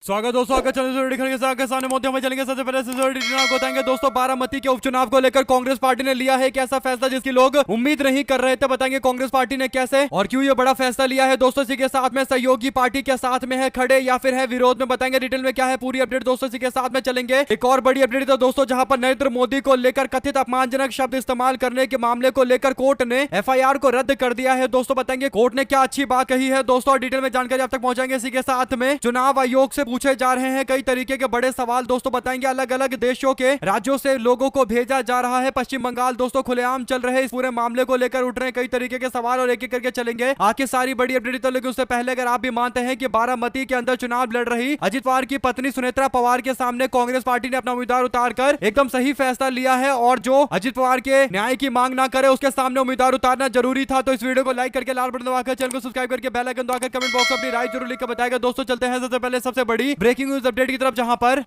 स्वागत दोस्तों, आपका चैनल के साथ सामने मोदी में चलेंगे। सबसे पहले को बताएंगे दोस्तों, बारामती के उपचुनाव को लेकर कांग्रेस पार्टी ने लिया है एक ऐसा फैसला जिसकी लोग उम्मीद नहीं कर रहे थे। बताएंगे कांग्रेस पार्टी ने कैसे और क्यों ये बड़ा फैसला लिया है। दोस्तों इसी के साथ में सहयोगी पार्टी के साथ में है खड़े या फिर है विरोध में, बताएंगे डिटेल में क्या है पूरी अपडेट दोस्तों इसी के साथ में चलेंगे। एक और बड़ी अपडेट तो दोस्तों, जहां पर नरेंद्र मोदी को लेकर कथित अपमानजनक शब्द इस्तेमाल करने के मामले को लेकर कोर्ट ने FIR को रद्द कर दिया है। दोस्तों बताएंगे कोर्ट ने क्या अच्छी बात कही है दोस्तों, डिटेल में जानकारी आप तक पहुंचाएंगे। इसी के साथ में चुनाव आयोग से पूछे जा रहे हैं कई तरीके के बड़े सवाल दोस्तों, बताएंगे अलग अलग देशों के राज्यों से लोगों को भेजा जा रहा है। पश्चिम बंगाल दोस्तों खुलेआम चल रहे इस पूरे मामले को लेकर उठ रहे हैं कई तरीके के सवाल और एक एक करके चलेंगे आखिर सारी बड़ी अपडेट। तो लेकिन उससे पहले अगर आप भी मानते हैं कि बारामती के अंदर चुनाव लड़ रही अजित पवार की पत्नी सुनेत्रा पवार के सामने कांग्रेस पार्टी ने अपना उम्मीदवार उतारकर एकदम सही फैसला लिया है और जो अजित पवार के न्याय की मांग ना करे उसके सामने उम्मीदवार उतारना जरूरी था, तो इस वीडियो को लाइक करके लाल बटन दबाकर चैनल को सब्सक्राइब करके बेल आइकन दबाकर कमेंट बॉक्स में अपनी राय जरूर लिखकर बताएगा। दोस्तों चलते हैं सबसे पहले सबसे बड़ी ब्रेकिंग न्यूज अपडेट की तरफ, जहां पर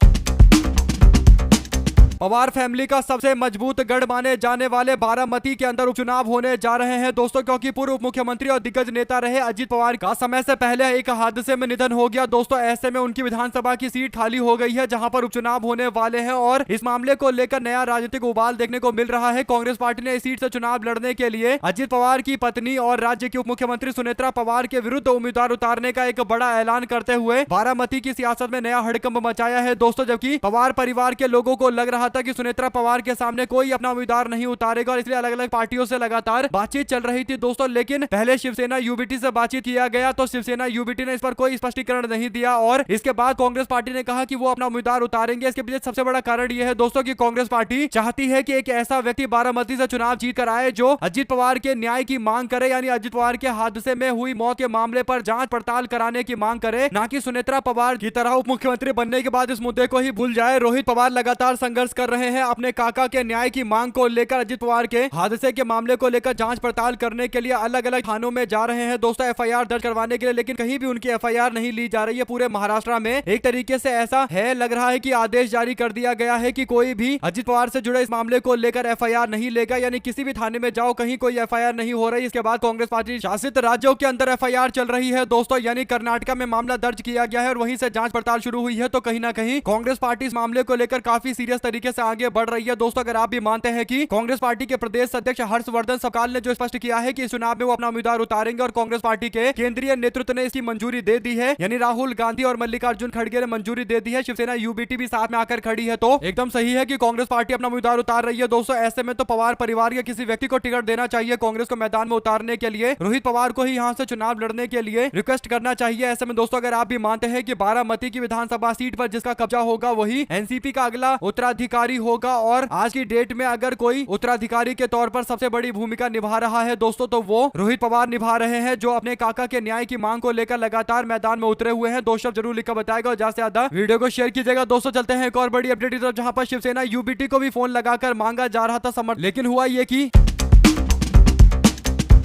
पवार फैमिली का सबसे मजबूत गढ़ माने जाने वाले बारामती के अंदर उपचुनाव होने जा रहे हैं दोस्तों, क्योंकि पूर्व मुख्यमंत्री और दिग्गज नेता रहे अजित पवार का समय से पहले एक हादसे में निधन हो गया दोस्तों। ऐसे में उनकी विधानसभा की सीट खाली हो गई है जहां पर उपचुनाव होने वाले हैं और इस मामले को लेकर नया राजनीतिक उबाल देखने को मिल रहा है। कांग्रेस पार्टी ने इस सीट से चुनाव लड़ने के लिए अजित पवार की पत्नी और राज्य की उप मुख्यमंत्री सुनेत्रा पवार के विरुद्ध उम्मीदवार उतारने का एक बड़ा ऐलान करते हुए बारामती की सियासत में नया हड़कंप मचाया है दोस्तों। जबकि पवार परिवार के लोगों को लग रहा था कि सुनेत्रा पवार के सामने कोई अपना उम्मीदवार नहीं उतारेगा और इसलिए अलग अलग पार्टियों से लगातार बातचीत चल रही थी दोस्तों, लेकिन पहले शिवसेना यूबीटी से बातचीत किया गया तो शिवसेना यूबीटी ने इस पर कोई स्पष्टीकरण नहीं दिया और इसके बाद कांग्रेस पार्टी ने कहा कि वो अपना उम्मीदवार उतारेंगे। इसके पीछे सबसे बड़ा कारण यह है दोस्तों कि कांग्रेस पार्टी चाहती है कि एक ऐसा व्यक्ति बारामती से चुनाव जीत कर आए जो अजित पवार के न्याय की मांग करे, यानी अजित पवार के हादसे में हुई मौत के मामले पर जांच पड़ताल कराने की मांग करे, ना कि सुनेत्रा पवार की तरह उप मुख्यमंत्री बनने के बाद इस मुद्दे को ही भूल जाए। रोहित पवार लगातार संघर्ष कर रहे हैं अपने काका के न्याय की मांग को लेकर। अजित पवार के हादसे के मामले को लेकर जांच पड़ताल करने के लिए अलग अलग थानों में जा रहे हैं दोस्तों FIR दर्ज करवाने के लिए, लेकिन कहीं भी उनकी FIR नहीं ली जा रही है। पूरे महाराष्ट्र में एक तरीके से ऐसा है, लग रहा है कि आदेश जारी कर दिया गया है कि कोई भी अजित पवार से जुड़े इस मामले को लेकर FIR नहीं लेगा, यानी किसी भी थाने में जाओ कहीं कोई FIR नहीं हो रही। इसके बाद कांग्रेस पार्टी शासित राज्यों के अंदर FIR चल रही है दोस्तों, यानी कर्नाटका में मामला दर्ज किया गया है और वहीं से जांच पड़ताल शुरू हुई है। तो कहीं ना कहीं कांग्रेस पार्टी इस मामले को लेकर काफी सीरियस तरीके से आगे बढ़ रही है दोस्तों। अगर आप भी मानते हैं कि कांग्रेस पार्टी के प्रदेश अध्यक्ष हर्षवर्धन सकाल ने जो स्पष्ट किया है कि इस चुनाव में वो अपना उम्मीदवार उतारेंगे और कांग्रेस पार्टी के केंद्रीय नेतृत्व ने इसकी मंजूरी दे दी है, यानी राहुल गांधी और मल्लिकार्जुन खड़गे ने मंजूरी दे दी है, शिवसेना यूबीटी भी साथ में आकर खड़ी है, तो एकदम सही है कि कांग्रेस पार्टी अपना उम्मीदवार उतार रही है दोस्तों। ऐसे में तो पवार परिवार या किसी व्यक्ति को टिकट देना चाहिए कांग्रेस को मैदान में उतारने के लिए, रोहित पवार को ही यहां से चुनाव लड़ने के लिए रिक्वेस्ट करना चाहिए। ऐसे में दोस्तों अगर आप भी मानते हैं कि बारामती की विधानसभा सीट पर जिसका कब्जा होगा वही एनसीपी का अगला उत्तराधिकारी होगा और आज की डेट में अगर कोई उत्तराधिकारी के तौर पर सबसे बड़ी भूमिका निभा रहा है दोस्तों तो वो रोहित पवार निभा रहे हैं, जो अपने काका के न्याय की मांग को लेकर लगातार मैदान में उतरे हुए हैं। दो शब्द जरूर लिखकर बताएगा और ज्यादा से ज्यादा वीडियो को शेयर कीजिएगा। दोस्तों चलते हैं एक और बड़ी अपडेट की तरफ, जहां पर शिवसेना यूबीटी को भी फोन लगाकर मांगा जा रहा था समर्थन, लेकिन हुआ ये कि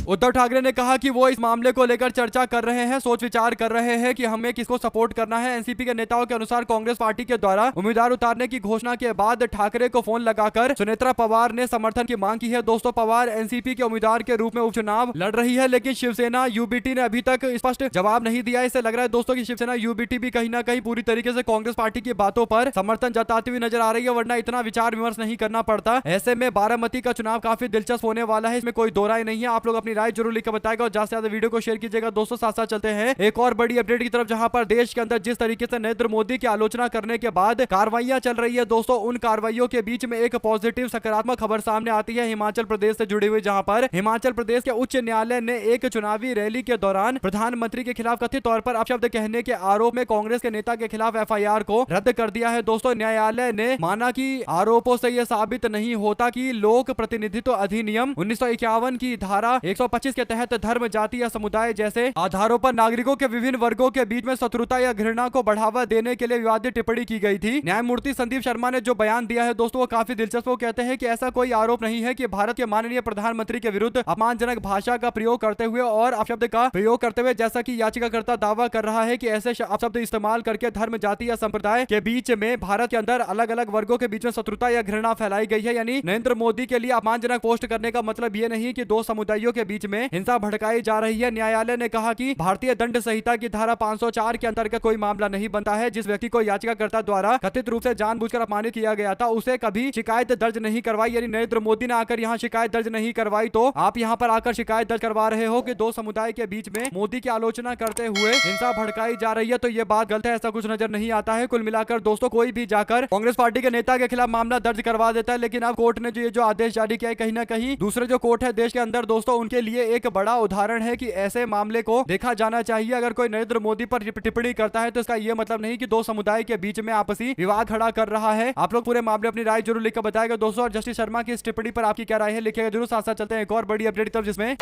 उद्धव ठाकरे ने कहा कि वो इस मामले को लेकर चर्चा कर रहे हैं, सोच विचार कर रहे हैं कि हमें किसको सपोर्ट करना है। एनसीपी के नेताओं के अनुसार कांग्रेस पार्टी के द्वारा उम्मीदवार उतारने की घोषणा के बाद ठाकरे को फोन लगाकर सुनेत्रा पवार ने समर्थन की मांग की है दोस्तों। पवार एनसीपी के उम्मीदवार के रूप में उपचुनाव लड़ रही है, लेकिन शिवसेना यूबीटी ने अभी तक स्पष्ट जवाब नहीं दिया। इससे लग रहा है दोस्तों की शिवसेना यूबीटी भी कहीं ना कहीं पूरी तरीके से कांग्रेस पार्टी की बातों पर समर्थन जताती हुई नजर आ रही है, वरना इतना विचार विमर्श नहीं करना पड़ता। ऐसे में बारामती का चुनाव काफी दिलचस्प होने वाला है, इसमें कोई दो राय नहीं है। आप लोग अपनी राय जरूर लिखकर बताएगा और ज्यादा से ज्यादा वीडियो को शेयर कीजिएगा। दोस्तों साथ साथ चलते हैं एक और बड़ी अपडेट की तरफ, जहां पर देश के अंदर जिस तरीके से नरेंद्र मोदी की आलोचना करने के बाद कार्रवाइयां चल रही है दोस्तों, उन कार्रवाइयों के बीच में एक पॉजिटिव सकारात्मक खबर सामने आती है हिमाचल प्रदेश से जुड़ी हुई, जहां पर हिमाचल प्रदेश के उच्च न्यायालय ने एक चुनावी रैली के दौरान प्रधानमंत्री के खिलाफ कथित तौर पर अपशब्द कहने के आरोप में कांग्रेस के नेता के खिलाफ FIR को रद्द कर दिया है दोस्तों। न्यायालय ने माना कि आरोपों से यह साबित नहीं होता कि लोक प्रतिनिधित्व अधिनियम 1951 की धारा 125 के तहत धर्म, जाति या समुदाय जैसे आधारों पर नागरिकों के विभिन्न वर्गों के बीच में शत्रुता या घृणा को बढ़ावा देने के लिए विवादित टिप्पणी की गई थी। न्यायमूर्ति संदीप शर्मा ने जो बयान दिया है दोस्तों वो काफी दिलचस्प। वो कहते हैं कि ऐसा कोई आरोप नहीं है कि भारत के माननीय प्रधानमंत्री के विरुद्ध अपमानजनक भाषा का प्रयोग करते हुए और अपशब्द का प्रयोग करते हुए, जैसा कि याचिकाकर्ता दावा कर रहा है कि ऐसे अपशब्द इस्तेमाल करके धर्म, जाति या संप्रदाय के बीच में भारत के अंदर अलग अलग वर्गों के बीच में शत्रुता या घृणा फैलाई गई है। यानी नरेंद्र मोदी के लिए अपमानजनक पोस्ट करने का मतलब ये नहीं कि दो समुदायों के बीच बीच में हिंसा भड़काई जा रही है। न्यायालय ने कहा कि भारतीय दंड संहिता की धारा 504 के अंतर्गत कोई मामला नहीं बनता है। जिस व्यक्ति को याचिकाकर्ता द्वारा कथित रूप से जानबूझकर अपमानित किया गया था उसे कभी शिकायत दर्ज नहीं करवाई, यानी नरेंद्र मोदी ने आकर यहाँ शिकायत दर्ज नहीं करवाई, तो आप यहाँ पर आकर शिकायत दर्ज करवा रहे हो कि दो समुदाय के बीच में मोदी की आलोचना करते हुए हिंसा भड़काई जा रही है। तो ये बात गलत है, ऐसा कुछ नजर नहीं आता है। कुल मिलाकर दोस्तों कोई भी जाकर कांग्रेस पार्टी के नेता के खिलाफ मामला दर्ज करवा देता है, लेकिन अब कोर्ट ने जो आदेश जारी किया है, कहीं ना कहीं दूसरे जो कोर्ट है देश के अंदर दोस्तों उनके लिए एक बड़ा उदाहरण है कि ऐसे मामले को देखा जाना चाहिए। अगर कोई नरेंद्र मोदी पर टिप्पणी करता है तो इसका यह मतलब नहीं कि दो समुदाय के बीच में आपसी विवाद खड़ा कर रहा है। आप लोग पूरे मामले अपनी राय जरूर लिखकर बताएगा दोस्तों, और जस्टिस शर्मा की इस टिप्पणी पर आपकी क्या राय है लिखिएगा जरूर। साथ साथ चलते हैं एक और बड़ी अपडेट तरफ, जिसमें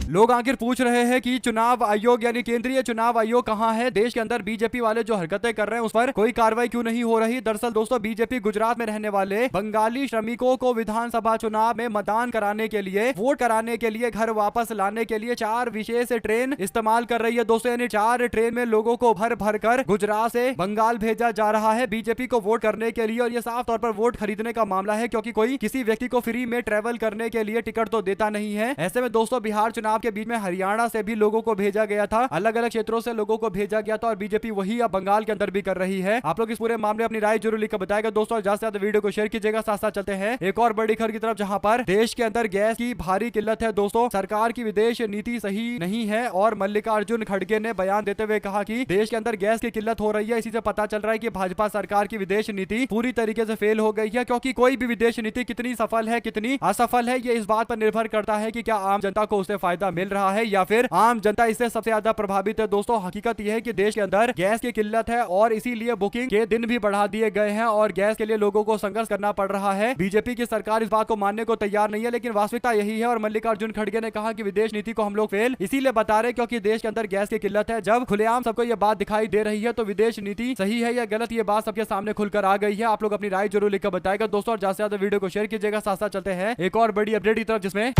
लोग आखिर पूछ रहे हैं कि चुनाव आयोग यानी केंद्रीय चुनाव आयोग कहां है। देश के अंदर बीजेपी वाले जो हरकतें कर रहे हैं उस पर कोई कार्रवाई क्यों नहीं हो रही। दरअसल दोस्तों बीजेपी गुजरात में रहने वाले बंगाली श्रमिकों को विधानसभा चुनाव में मतदान कराने के लिए, वोट कराने के लिए घर वापस लाने के लिए 4 विशेष ट्रेन इस्तेमाल कर रही है दोस्तों, यानी 4 ट्रेन में लोगों को भर भर कर गुजरात से बंगाल भेजा जा रहा है बीजेपी को वोट करने के लिए। और ये साफ तौर पर वोट खरीदने का मामला है, क्योंकि कोई किसी व्यक्ति को फ्री में ट्रेवल करने के लिए टिकट तो देता नहीं है। ऐसे में दोस्तों बिहार चुनाव के बीच में हरियाणा से भी लोगों को भेजा गया था, अलग अलग क्षेत्रों से लोगों को भेजा गया था, और बीजेपी वही अब बंगाल के अंदर भी कर रही है। आप लोग इस पूरे मामले अपनी राय जरूर लिखकर बताएगा दोस्तों, ज्यादा से ज्यादा वीडियो को शेयर कीजिएगा। साथ साथ चलते हैं एक और बड़ी खबर की तरफ, जहां पर देश के अंदर गैस की भारी किल्लत है दोस्तों। सरकार की विदेश नीति सही नहीं है, और मल्लिकार्जुन खड़गे ने बयान देते हुए कहा कि देश के अंदर गैस की किल्लत हो रही है। इसी से पता चल रहा है कि भाजपा सरकार की विदेश नीति पूरी तरीके से फेल हो गई है, क्योंकि कोई भी विदेश नीति कितनी सफल है कितनी असफल है ये इस बात पर निर्भर करता है कि क्या आम जनता को उससे फायदा मिल रहा है या फिर आम जनता इससे सबसे ज्यादा प्रभावित है। दोस्तों हकीकत यह है कि देश के अंदर गैस की किल्लत है, और इसीलिए बुकिंग के दिन भी बढ़ा दिए गए हैं, और गैस के लिए लोगों को संघर्ष करना पड़ रहा है। बीजेपी की सरकार इस बात को मानने को तैयार नहीं है, लेकिन वास्तविकता यही है। और मल्लिकार्जुन खड़गे ने कहा कि विदेश नीति को हम लोग फेल इसीलिए बता रहे क्योंकि देश के अंदर गैस की किल्लत है। जब खुलेआम सबको यह बात दिखाई दे रही है तो विदेश नीति सही है या गलत, ये बात सबके सामने खुलकर आ गई है। आप लोग अपनी राय जरूर लिखकर बताएगा दोस्तों, और ज्यादा से ज्यादा वीडियो को शेयर कीजिएगा। साथ साथ चलते हैं एक और बड़ी अपडेट की तरफ, जिसमें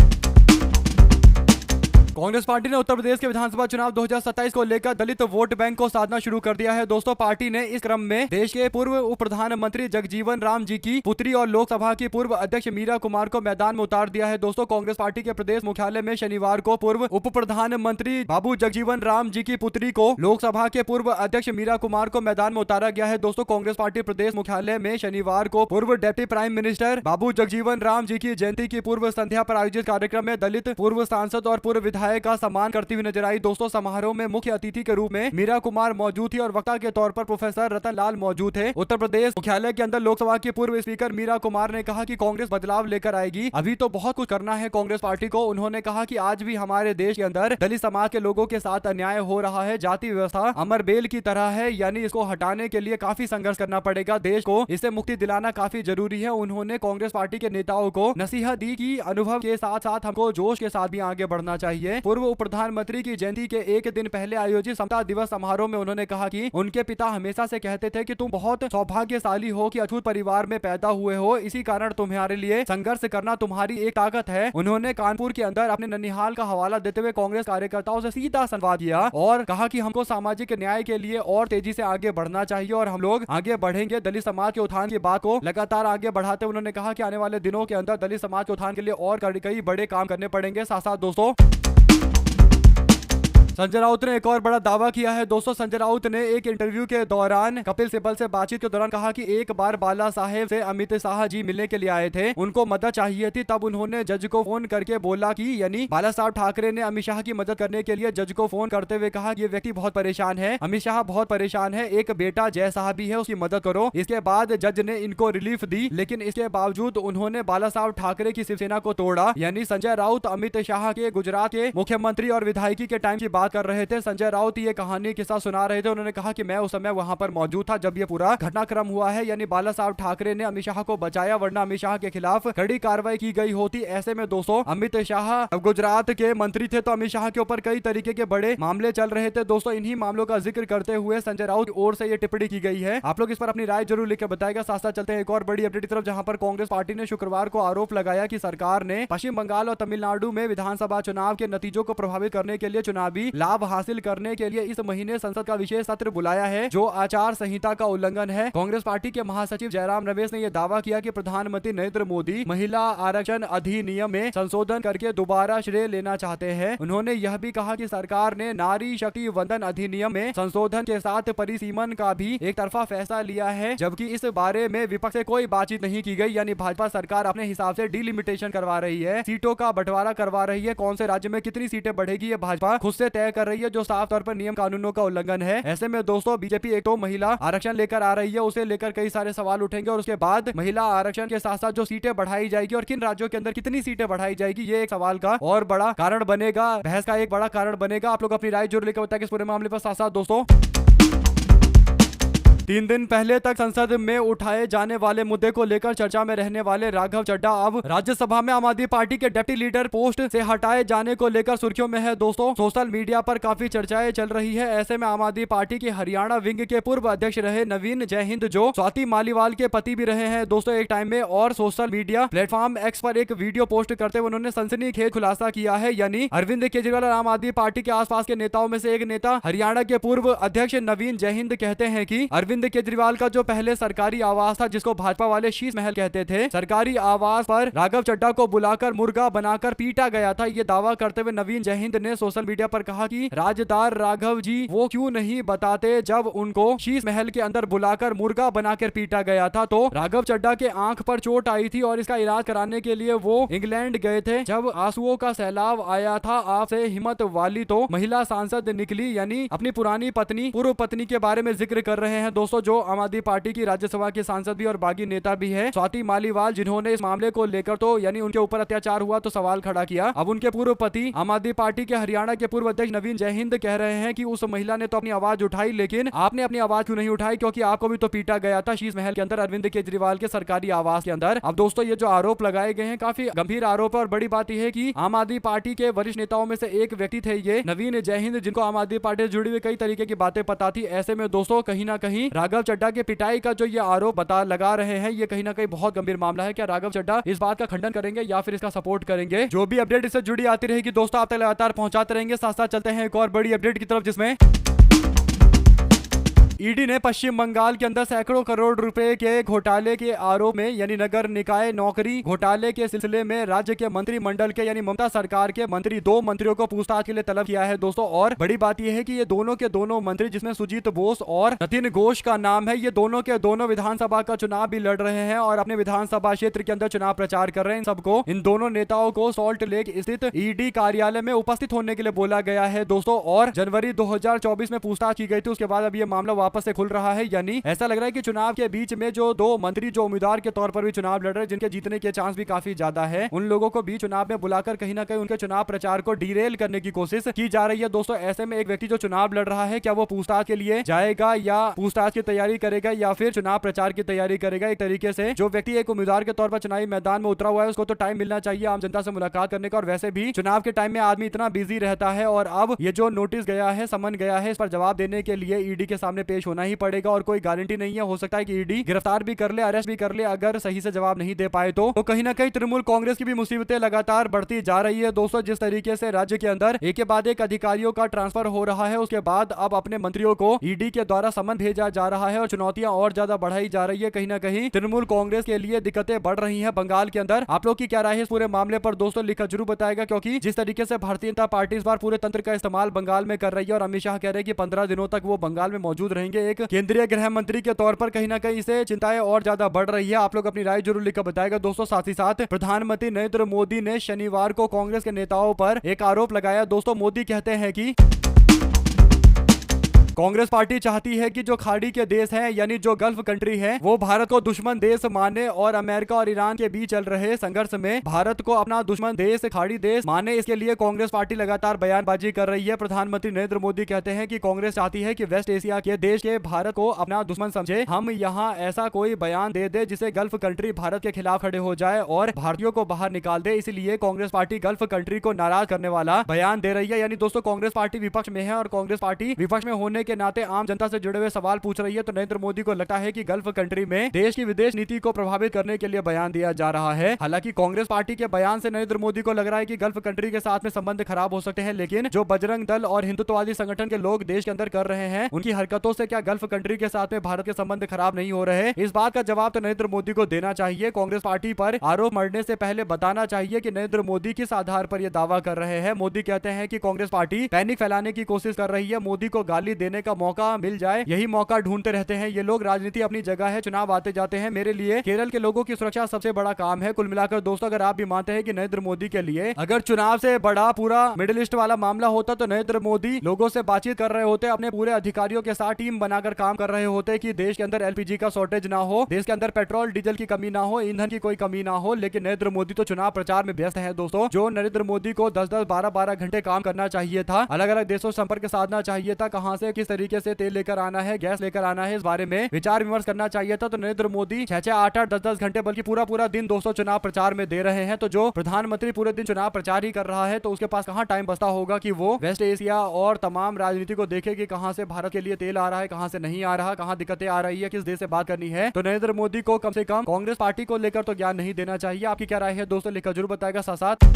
कांग्रेस पार्टी ने उत्तर प्रदेश के विधानसभा चुनाव 2027 को लेकर दलित वोट बैंक को साधना शुरू कर दिया है दोस्तों। पार्टी ने इस क्रम में देश के पूर्व उप प्रधानमंत्री जगजीवन राम जी की पुत्री और लोकसभा की पूर्व अध्यक्ष मीरा कुमार को मैदान में उतार दिया है दोस्तों। कांग्रेस पार्टी के प्रदेश मुख्यालय में शनिवार को पूर्व उप प्रधानमंत्री बाबू जगजीवन राम जी की पुत्री को लोकसभा के पूर्व अध्यक्ष मीरा कुमार को मैदान में उतारा गया है दोस्तों। कांग्रेस पार्टी प्रदेश मुख्यालय में शनिवार को पूर्व डिप्टी प्राइम मिनिस्टर बाबू जगजीवन राम जी की जयंती की पूर्व संध्या पर आयोजित कार्यक्रम में दलित पूर्व सांसद और पूर्व विधायक का सम्मान करती हुई नजर आई दोस्तों। समारोह में मुख्य अतिथि के रूप में मीरा कुमार मौजूद थी, और वक्ता के तौर पर प्रोफेसर रतन लाल मौजूद थे। उत्तर प्रदेश मुख्यालय के अंदर लोकसभा के पूर्व स्पीकर मीरा कुमार ने कहा कि कांग्रेस बदलाव लेकर आएगी, अभी तो बहुत कुछ करना है कांग्रेस पार्टी को। उन्होंने कहा कि आज भी हमारे देश के अंदर दलित समाज के लोगों के साथ अन्याय हो रहा है। जाति व्यवस्था अमर बेल की तरह है, यानी इसको हटाने के लिए काफी संघर्ष करना पड़ेगा। देश को इससे मुक्ति दिलाना काफी जरूरी है। उन्होंने कांग्रेस पार्टी के नेताओं को नसीहत दी कि अनुभव के साथ साथ हमको जोश के साथ भी आगे बढ़ना चाहिए। पूर्व प्रधानमंत्री की जयंती के एक दिन पहले आयोजित समता दिवस समारोह में उन्होंने कहा कि उनके पिता हमेशा से कहते थे कि तुम बहुत सौभाग्यशाली हो कि अछूत परिवार में पैदा हुए हो, इसी कारण तुम्हारे लिए संघर्ष करना तुम्हारी एक ताकत है। उन्होंने कानपुर के अंदर अपने ननिहाल का हवाला देते हुए कांग्रेस कार्यकर्ताओं से सीधा संवाद किया और कहा कि हमको सामाजिक न्याय के लिए और तेजी से आगे बढ़ना चाहिए और हम लोग आगे बढ़ेंगे। दलित समाज के उत्थान की बात को लगातार आगे बढ़ाते उन्होंने कहा कि आने वाले दिनों के अंदर दलित समाज के उत्थान के लिए और कई बड़े काम करने पड़ेंगे। साथ साथ दोस्तों संजय राउत ने एक और बड़ा दावा किया है दोस्तों। संजय राउत ने एक इंटरव्यू के दौरान कपिल सिब्बल से बातचीत के दौरान कहा कि एक बार बाला साहेब से अमित शाह जी मिलने के लिए आए थे, उनको मदद चाहिए थी, तब उन्होंने जज को फोन करके बोला कि यानी बाला साहब ठाकरे ने अमित शाह की मदद करने के लिए जज को फोन करते हुए कहा कि ये व्यक्ति बहुत परेशान है, अमित शाह बहुत परेशान है, एक बेटा जय साहब भी है, उसकी मदद करो। इसके बाद जज ने इनको रिलीफ दी, लेकिन इसके बावजूद उन्होंने बाला साहब ठाकरे की शिवसेना को तोड़ा। यानी संजय राउत अमित शाह के गुजरात के मुख्यमंत्री और विधायकी के टाइम की बात कर रहे थे। संजय राउत ये कहानी किस्सा सुना रहे थे। उन्होंने कहा कि मैं उस समय वहां पर मौजूद था जब ये पूरा घटनाक्रम हुआ है, यानी बाला साहब ठाकरे ने अमित शाह को बचाया, वरना अमित शाह के खिलाफ कड़ी कार्रवाई की गई होती। ऐसे में दोस्तों अमित शाह गुजरात के मंत्री थे, तो अमित शाह के ऊपर कई तरीके के बड़े मामले चल रहे थे दोस्तों। इन्हीं मामलों का जिक्र करते हुए संजय राउत की ओर से ये टिप्पणी की गई है। आप लोग इस पर अपनी राय जरूर लिखकर बताएगा। साथ साथ चलते हैं एक और बड़ी अपडेट की तरफ, जहां पर कांग्रेस पार्टी ने शुक्रवार को आरोप लगाया कि सरकार ने पश्चिम बंगाल और तमिलनाडु में विधानसभा चुनाव के नतीजों को प्रभावित करने के लिए चुनावी भी लाभ हासिल करने के लिए इस महीने संसद का विशेष सत्र बुलाया है, जो आचार संहिता का उल्लंघन है। कांग्रेस पार्टी के महासचिव जयराम रमेश ने यह दावा किया कि प्रधानमंत्री नरेंद्र मोदी महिला आरक्षण अधिनियम में संशोधन करके दोबारा श्रेय लेना चाहते हैं। उन्होंने यह भी कहा कि सरकार ने नारी शक्ति वंदन अधिनियम में संशोधन के साथ परिसीमन का भी एक तरफा फैसला लिया है, जबकि इस बारे में विपक्ष से कोई बातचीत नहीं की गई। यानी भाजपा सरकार अपने हिसाब से डिलिमिटेशन करवा रही है, सीटों का बंटवारा करवा रही है, कौन से राज्य में कितनी सीटें बढ़ेगी ये भाजपा खुद से तय कर रही है, जो साफ तौर पर नियम कानूनों का उल्लंघन है। ऐसे में दोस्तों बीजेपी एक तो महिला आरक्षण लेकर आ रही है, उसे लेकर कई सारे सवाल उठेंगे, और उसके बाद महिला आरक्षण के साथ साथ जो सीटें बढ़ाई जाएगी और किन राज्यों के अंदर कितनी सीटें बढ़ाई जाएगी, ये एक सवाल का और बड़ा कारण बनेगा, बहस का एक बड़ा कारण बनेगा। आप लोग अपनी राय जरूर लेकर बताएं इस पूरे मामले पर। साथ साथ दोस्तों 3 दिन पहले तक संसद में उठाए जाने वाले मुद्दे को लेकर चर्चा में रहने वाले राघव चड्ढा अब राज्यसभा में आम आदमी पार्टी के डिप्टी लीडर पोस्ट से हटाए जाने को लेकर सुर्खियों में है। दोस्तों सोशल मीडिया पर काफी चर्चाएं चल रही है। ऐसे में आम आदमी पार्टी की हरियाणा विंग के पूर्व अध्यक्ष रहे नवीन जयहिंद, जो स्वाति मालीवाल के पति भी रहे हैं दोस्तों एक टाइम में, और सोशल मीडिया प्लेटफॉर्म एक्स पर एक वीडियो पोस्ट करते हुए उन्होंने सनसनीखेज खुलासा किया है। यानी अरविंद केजरीवाल और आम आदमी पार्टी के आसपास के नेताओं में से एक नेता हरियाणा के पूर्व अध्यक्ष नवीन जयहिंद कहते हैं कि अरविंद केजरीवाल का जो पहले सरकारी आवास था, जिसको भाजपा वाले शीश महल कहते थे, सरकारी आवास पर राघव चड्ढा को बुलाकर मुर्गा बनाकर पीटा गया था। ये दावा करते हुए नवीन जयहिंद ने सोशल मीडिया पर कहा कि राजदार राघव जी वो क्यों नहीं बताते जब उनको शीश महल के अंदर बुलाकर मुर्गा बनाकर पीटा गया था। तो राघव चड्ढा के आंख पर चोट आई थी और इसका इलाज कराने के लिए वो इंग्लैंड गए थे। जब आंसुओं का सैलाब आया था आपसे हिम्मत वाली, तो महिला सांसद निकली, यानी अपनी पुरानी पत्नी पूर्व पत्नी के बारे में जिक्र कर रहे हैं दोस्तों, जो आम आदमी पार्टी की राज्यसभा की सांसद भी और बागी नेता भी है, स्वाति मालीवाल, जिन्होंने इस मामले को लेकर तो यानी उनके ऊपर अत्याचार हुआ तो सवाल खड़ा किया। अब उनके पूर्व पति आम आदमी पार्टी के हरियाणा के पूर्व अध्यक्ष नवीन जयहिंद कह रहे हैं कि उस महिला ने तो अपनी आवाज उठाई, लेकिन आपने अपनी आवाज क्यों नहीं उठाई, क्योंकि आपको भी तो पीटा गया था शीश महल के अंदर, अरविंद केजरीवाल के सरकारी आवास के अंदर। अब दोस्तों ये जो आरोप लगाए गए हैं काफी गंभीर आरोप है, और बड़ी बात यह है कि आम आदमी पार्टी के वरिष्ठ नेताओं में से एक व्यक्ति थे ये नवीन जयहिंद, जिनको आम आदमी पार्टी से जुड़ी हुई कई तरीके की बातें पता थी। ऐसे में दोस्तों कहीं ना कहीं राघव चड्ढा के पिटाई का जो ये आरोप लगा रहे हैं, ये कहीं ना कहीं बहुत गंभीर मामला है। क्या राघव चड्ढा इस बात का खंडन करेंगे या फिर इसका सपोर्ट करेंगे? जो भी अपडेट इससे जुड़ी आती रहेगी दोस्तों आप तक लगातार पहुंचाते रहेंगे। साथ साथ चलते हैं एक और बड़ी अपडेट की तरफ, जिसमें ईडी ने पश्चिम बंगाल के अंदर सैकड़ों करोड़ रुपए के घोटाले के आरोप में यानी नगर निकाय नौकरी घोटाले के सिलसिले में राज्य के मंत्रिमंडल के यानी ममता सरकार के मंत्री 2 मंत्रियों को पूछताछ के लिए तलब किया है दोस्तों। और बड़ी बात यह है कि ये दोनों के दोनों मंत्री, जिसमें सुजीत बोस और नितिन घोष का नाम है, ये दोनों के दोनों विधानसभा का चुनाव भी लड़ रहे हैं और अपने विधानसभा क्षेत्र के अंदर चुनाव प्रचार कर रहे हैं। सबको इन दोनों नेताओं को सॉल्ट लेक स्थित ईडी कार्यालय में उपस्थित होने के लिए बोला गया है दोस्तों, और जनवरी 2024 में पूछताछ की गई थी। उसके बाद अब ये मामला वापस से खुल रहा है। यानी ऐसा लग रहा है कि चुनाव के बीच में जो 2 मंत्री जो उम्मीदवार के तौर पर भी चुनाव लड़ रहे हैं, जिनके जीतने के चांस भी काफी ज्यादा है, उन लोगों को भी चुनाव में बुलाकर कहीं ना कहीं उनके चुनाव प्रचार को डीरेल करने की कोशिश की जा रही है दोस्तों। ऐसे में एक व्यक्ति जो चुनाव लड़ रहा है, क्या वो पूछताछ के लिए जाएगा या पूछताछ की तैयारी करेगा या फिर चुनाव प्रचार की तैयारी करेगा? एक तरीके से जो व्यक्ति एक उम्मीदवार के तौर पर चुनावी मैदान में उतरा हुआ है, उसको तो टाइम मिलना चाहिए आम जनता से मुलाकात करने का, और वैसे भी चुनाव के टाइम में आदमी इतना बिजी रहता है। और अब ये जो नोटिस गया है, समन गया है, इस पर जवाब देने के लिए ईडी के सामने पेश होना ही पड़ेगा, और कोई गारंटी नहीं है, हो सकता है कि ईडी गिरफ्तार भी कर ले, अरेस्ट भी कर ले, अगर सही से जवाब नहीं दे पाए तो कहीं ना कहीं तृणमूल कांग्रेस की भी मुसीबतें लगातार बढ़ती जा रही है दोस्तों। जिस तरीके से राज्य के अंदर एक के बाद एक अधिकारियों का ट्रांसफर हो रहा है, उसके बाद अब अपने मंत्रियों को ईडी के द्वारा समन भेजा जा रहा है और चुनौतियां और ज्यादा बढ़ाई जा रही है। कहीं ना कहीं तृणमूल कांग्रेस के लिए दिक्कतें बढ़ रही है बंगाल के अंदर। आप लोग की क्या राय है इस पूरे मामले पर दोस्तों, लिखकर जरूर बताएगा, क्योंकि जिस तरीके से भारतीय जनता पार्टी इस बार पूरे तंत्र का इस्तेमाल बंगाल में कर रही है और अमित शाह कह रहे हैं कि 15 दिनों तक वो बंगाल में मौजूद रहेंगे एक केंद्रीय गृह मंत्री के तौर पर, कहीं ना कहीं इसे चिंताएं और ज्यादा बढ़ रही है। आप लोग अपनी राय जरूर लिखकर बताएगा दोस्तों। साथ ही साथ प्रधानमंत्री नरेंद्र मोदी ने शनिवार को कांग्रेस के नेताओं पर एक आरोप लगाया दोस्तों। मोदी कहते हैं कि कांग्रेस पार्टी चाहती है कि जो खाड़ी के देश हैं, यानी जो गल्फ कंट्री हैं, वो भारत को दुश्मन देश माने और अमेरिका और ईरान के बीच चल रहे संघर्ष में भारत को अपना दुश्मन देश, खाड़ी देश माने। इसके लिए कांग्रेस पार्टी लगातार बयानबाजी कर रही है। प्रधानमंत्री नरेंद्र मोदी कहते हैं कि कांग्रेस चाहती है कि वेस्ट एशिया के देश के भारत को अपना दुश्मन समझे। हम यहाँ ऐसा कोई बयान दे दे जिसे गल्फ कंट्री भारत के खिलाफ खड़े हो जाए और भारतीयों को बाहर निकाल दे, इसलिए कांग्रेस पार्टी गल्फ कंट्री को नाराज करने वाला बयान दे रही है। यानी दोस्तों कांग्रेस पार्टी विपक्ष में है और कांग्रेस पार्टी विपक्ष में होने के नाते आम जनता से जुड़े हुए सवाल पूछ रही है। तो नरेंद्र मोदी को लगता है कि गल्फ कंट्री में देश की विदेश नीति को प्रभावित करने के लिए बयान दिया जा रहा है। हालांकि कांग्रेस पार्टी के बयान से नरेंद्र मोदी को लग रहा है कि गल्फ कंट्री के साथ में संबंध खराब हो सकते हैं, लेकिन जो बजरंग दल और हिंदुत्ववादी संगठन के लोग देश के अंदर कर रहे हैं, उनकी हरकतों से क्या गल्फ कंट्री के साथ में भारत के संबंध खराब नहीं हो रहे? इस बात का जवाब तो नरेंद्र मोदी को देना चाहिए। कांग्रेस पार्टी पर आरोप मरने से पहले बताना चाहिए कि नरेंद्र मोदी किस आधार पर यह दावा कर रहे हैं। मोदी कहते हैं कि कांग्रेस पार्टी पैनिक फैलाने की कोशिश कर रही है, मोदी को गाली देने का मौका मिल जाए यही मौका ढूंढते रहते हैं ये लोग। राजनीति अपनी जगह है, चुनाव आते जाते हैं। मेरे लिए केरल के लोगों की सुरक्षा सबसे बड़ा काम है। कुल मिलाकर दोस्तों, अगर आप भी मानते हैं कि नरेंद्र मोदी के लिए अगर चुनाव से बड़ा पूरा मिडिल ईस्ट वाला मामला होता तो नरेंद्र मोदी लोगों से बातचीत कर रहे होते, अपने पूरे अधिकारियों के साथ टीम बनाकर काम कर रहे होते कि देश के अंदर एलपीजी का शॉर्टेज ना हो, देश के अंदर पेट्रोल डीजल की कमी ना हो, ईंधन की कोई कमी ना हो। लेकिन नरेंद्र मोदी तो चुनाव प्रचार में व्यस्त है दोस्तों। जो नरेंद्र मोदी को 10-10, 12-12 घंटे काम करना चाहिए था, अलग अलग देशों से संपर्क साधना चाहिए था, कहां से किस तरीके से तेल लेकर आना है, गैस लेकर आना है, इस बारे में विचार विमर्श करना चाहिए था। तो नरेंद्र मोदी 6-6, 8-8, 10-10 घंटे बल्कि पूरा दिन दोस्तों चुनाव प्रचार में दे रहे हैं। तो जो प्रधानमंत्री पूरे दिन चुनाव प्रचार ही कर रहा है तो उसके पास कहां टाइम बचता होगा कि वो वेस्ट एशिया और तमाम राजनीति को देखे कि कहां से भारत के लिए तेल आ रहा है, कहां से नहीं आ रहा, कहां दिक्कतें आ रही है, किस देश से बात करनी है। तो नरेंद्र मोदी को कम से कम कांग्रेस पार्टी को लेकर तो ज्ञान नहीं देना चाहिए। आपकी क्या राय है दोस्तों, लिखकर जरूर बताएगा। साथ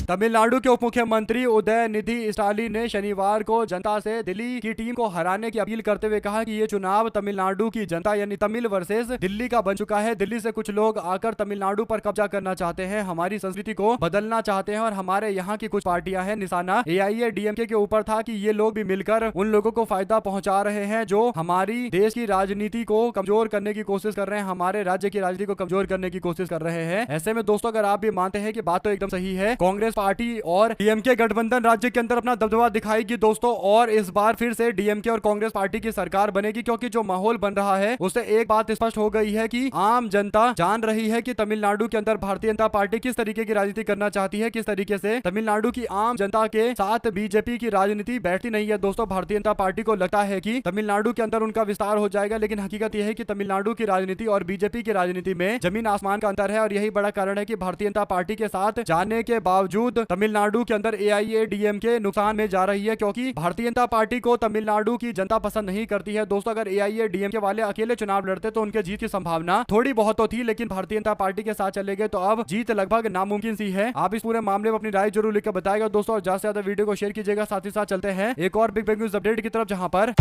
तमिलनाडु के उप मुख्यमंत्री उदयनिधि स्टालिन ने शनिवार को जनता से दिल्ली की टीम को हराने की अपील करते हुए कहा कि ये चुनाव तमिलनाडु की जनता यानी तमिल वर्सेस दिल्ली का बन चुका है। दिल्ली से कुछ लोग आकर तमिलनाडु पर कब्जा करना चाहते हैं, हमारी संस्कृति को बदलना चाहते हैं और हमारे यहाँ की कुछ पार्टियां हैं। निशाना AIADMK के ऊपर था कि ये लोग भी मिलकर उन लोगों को फायदा पहुंचा रहे हैं जो हमारी देश की राजनीति को कमजोर करने की कोशिश कर रहे हैं, हमारे राज्य की राजनीति को कमजोर करने की कोशिश कर रहे हैं। ऐसे में दोस्तों, अगर आप भी मानते हैं कि बात तो एकदम सही है, कांग्रेस पार्टी और डीएमके गठबंधन राज्य के अंदर अपना दबदबा दिखाएगी दोस्तों, और इस बार फिर से डीएमके और कांग्रेस पार्टी की सरकार बनेगी। क्योंकि जो माहौल बन रहा है उससे एक बात स्पष्ट हो गई है कि आम जनता जान रही है कि तमिलनाडु के अंदर भारतीय जनता पार्टी किस तरीके की राजनीति करना चाहती है, किस तरीके से तमिलनाडु की आम जनता के साथ बीजेपी की राजनीति बैठती नहीं है दोस्तों। भारतीय जनता पार्टी को लगता है कि तमिलनाडु के अंदर उनका विस्तार हो जाएगा, लेकिन हकीकत यह है कि तमिलनाडु की राजनीति और बीजेपी की राजनीति में जमीन आसमान का अंतर है। और यही बड़ा कारण है कि भारतीय जनता पार्टी के साथ जाने के बावजूद तमिलनाडु के अंदर AIADMK नुकसान में जा रही है, क्योंकि भारतीय जनता पार्टी को तमिलनाडु की जनता पसंद नहीं करती है दोस्तों। अगर AIADMK वाले अकेले चुनाव लड़ते तो उनके जीत की संभावना थोड़ी बहुत तो थी, लेकिन भारतीय जनता पार्टी के साथ चले गए तो अब जीत लगभग नामुमकिन सी है। आप इस पूरे मामले में अपनी राय जरूर लिखकर बताएगा दोस्तों, और ज्यादा से ज्यादा वीडियो को शेयर कीजिएगा। साथ ही साथ चलते हैं एक और बिग न्यूज अपडेट की तरफ, जहां पर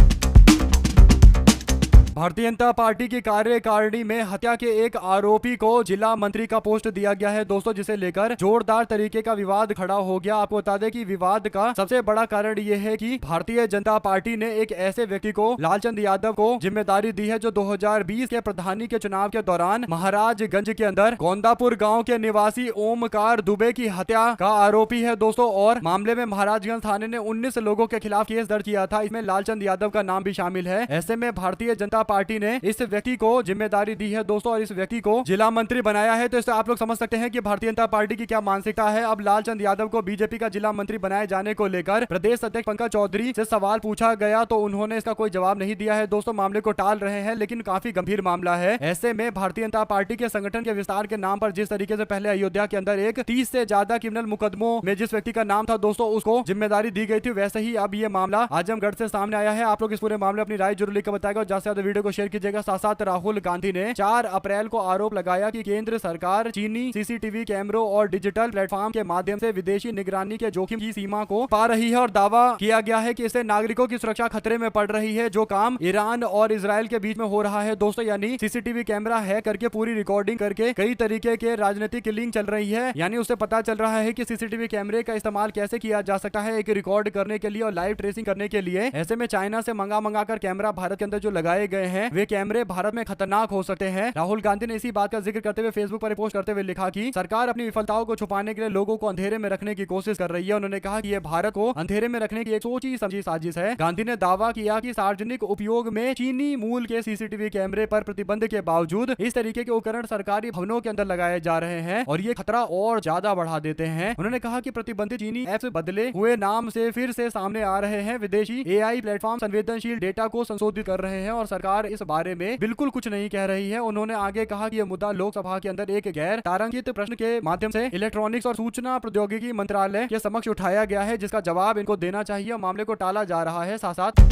भारतीय जनता पार्टी की कार्यकारिणी में हत्या के एक आरोपी को जिला मंत्री का पोस्ट दिया गया है दोस्तों, जिसे लेकर जोरदार तरीके का विवाद खड़ा हो गया। आपको बता दें कि विवाद का सबसे बड़ा कारण यह है कि भारतीय जनता पार्टी ने एक ऐसे व्यक्ति को, लालचंद यादव को जिम्मेदारी दी है जो 2020 के प्रधानी के चुनाव के दौरान महाराजगंज के अंदर गोंदापुर गाँव के निवासी ओमकार दुबे की हत्या का आरोपी है दोस्तों। और मामले में महाराजगंज थाने ने 19 लोगों के खिलाफ केस दर्ज किया था, इसमें लालचंद यादव का नाम भी शामिल है। ऐसे में भारतीय जनता पार्टी ने इस व्यक्ति को जिम्मेदारी दी है दोस्तों, और इस व्यक्ति को जिला मंत्री बनाया है। तो इससे आप लोग समझ सकते हैं कि भारतीय जनता पार्टी की क्या मानसिकता है। अब लालचंद यादव को बीजेपी का जिला मंत्री बनाए जाने को लेकर प्रदेश अध्यक्ष पंकज चौधरी से सवाल पूछा गया तो उन्होंने इसका कोई जवाब नहीं दिया है दोस्तों। मामले को टाल रहे हैं, लेकिन काफी गंभीर मामला है। ऐसे में भारतीय जनता पार्टी के संगठन के विस्तार के नाम पर जिस तरीके से पहले अयोध्या के अंदर एक 30 से ज्यादा क्रिमिनल मुकदमों में जिस व्यक्ति का नाम था दोस्तों, उसको जिम्मेदारी दी गई थी, वैसे ही अब ये मामला आजमगढ़ से सामने आया है। आप लोग इस पूरे मामले अपनी राय जरूर लिखकर बताएगा, और ज्यादा से ज्यादा वीडियो को शेयर कीजिएगा। साथ साथ राहुल गांधी ने 4 अप्रैल को आरोप लगाया कि केंद्र सरकार चीनी सीसीटीवी कैमरों और डिजिटल प्लेटफॉर्म के माध्यम से विदेशी निगरानी के जोखिम की सीमा को पा रही है, और दावा किया गया है कि इससे नागरिकों की सुरक्षा खतरे में पड़ रही है। जो काम ईरान और इजराइल के बीच में हो रहा है दोस्तों, यानी सीसीटीवी कैमरा हैक करके पूरी रिकॉर्डिंग करके कई तरीके के राजनीतिक किलिंग चल रही है, यानी उससे पता चल रहा है कि सीसीटीवी कैमरे का इस्तेमाल कैसे किया जा सकता है एक रिकॉर्ड करने के लिए और लाइव ट्रेसिंग करने के लिए। ऐसे में चाइना से मंगा कर कैमरा भारत के अंदर जो लगाए गए हैं, वे कैमरे भारत में खतरनाक हो सकते हैं। राहुल गांधी ने इसी बात का जिक्र करते हुए फेसबुक पर पोस्ट करते हुए लिखा कि सरकार अपनी विफलताओं को छुपाने के लिए लोगों को अंधेरे में रखने की कोशिश कर रही है। उन्होंने कहा कि यह भारत को अंधेरे में रखने की एक सोची समझी साजिश है। गांधी ने दावा किया कि सार्वजनिक उपयोग में चीनी मूल के सीसीटीवी कैमरे पर प्रतिबंध के बावजूद इस तरीके के उपकरण सरकारी भवनों के अंदर लगाए जा रहे हैं और ये खतरा और ज्यादा बढ़ा देते हैं। उन्होंने कहा कि प्रतिबंधित चीनी ऐप्स बदले हुए नाम से फिर से सामने आ रहे हैं। विदेशी AI प्लेटफॉर्म संवेदनशील डेटा को संशोधित कर रहे हैं और सरकार सरकार इस बारे में बिल्कुल कुछ नहीं कह रही है। उन्होंने आगे कहा कि यह मुद्दा लोकसभा के अंदर एक गैर तारांकित प्रश्न के माध्यम से इलेक्ट्रॉनिक्स और सूचना प्रौद्योगिकी मंत्रालय के समक्ष उठाया गया है, जिसका जवाब इनको देना चाहिए। मामले को टाला जा रहा है। साथ साथ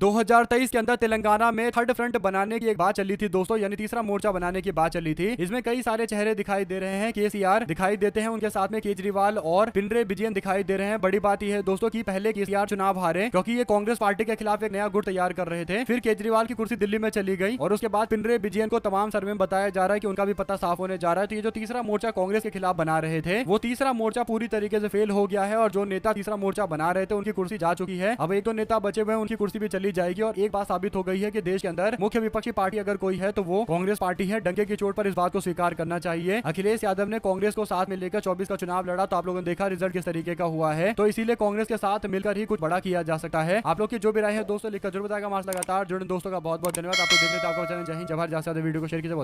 2023 के अंदर तेलंगाना में थर्ड फ्रंट बनाने की एक बात चली थी दोस्तों, यानी तीसरा मोर्चा बनाने की बात चली थी। इसमें कई सारे चेहरे दिखाई दे रहे हैं। केसीआर दिखाई देते हैं, उनके साथ में केजरीवाल और पिनरे विजयन दिखाई दे रहे हैं। बड़ी बात यह है दोस्तों कि पहले केसीआर चुनाव हारे क्योंकि ये कांग्रेस पार्टी के खिलाफ एक नया गुट तैयार कर रहे थे। फिर केजरीवाल की कुर्सी दिल्ली में चली गई और उसके बाद पिनरे विजयन को तमाम सर्वे में बताया जा रहा है कि उनका भी पता साफ होने जा रहा है। तो ये जो तीसरा मोर्चा कांग्रेस के खिलाफ बना रहे थे, वो तीसरा मोर्चा पूरी तरीके से फेल हो गया है और जो नेता तीसरा मोर्चा बना रहे थे उनकी कुर्सी जा चुकी है। अब एक दो नेता बचे हुए हैं, उनकी कुर्सी भी चली जाएगी। और एक बात साबित हो गई है कि देश के अंदर मुख्य विपक्षी पार्टी अगर कोई है तो वो कांग्रेस पार्टी है। डंके की चोट पर इस बात को स्वीकार करना चाहिए। अखिलेश यादव ने कांग्रेस को साथ में लेकर 24 का चुनाव लड़ा, तो आप लोगों ने देखा रिजल्ट किस तरीके का हुआ है। तो इसीलिए कांग्रेस के साथ मिलकर ही कुछ बड़ा किया जा सकता है। आप लोग की जो भी राय है दोस्तों लिखकर जरूर बताएगा। हमारे लगातार जुड़े दोस्तों का बहुत बहुत धन्यवाद। आप लोग देख रहे थे, आपको चैनल जय हिंद जय भारत। ज्यादा वीडियो को शेयर कीजिए।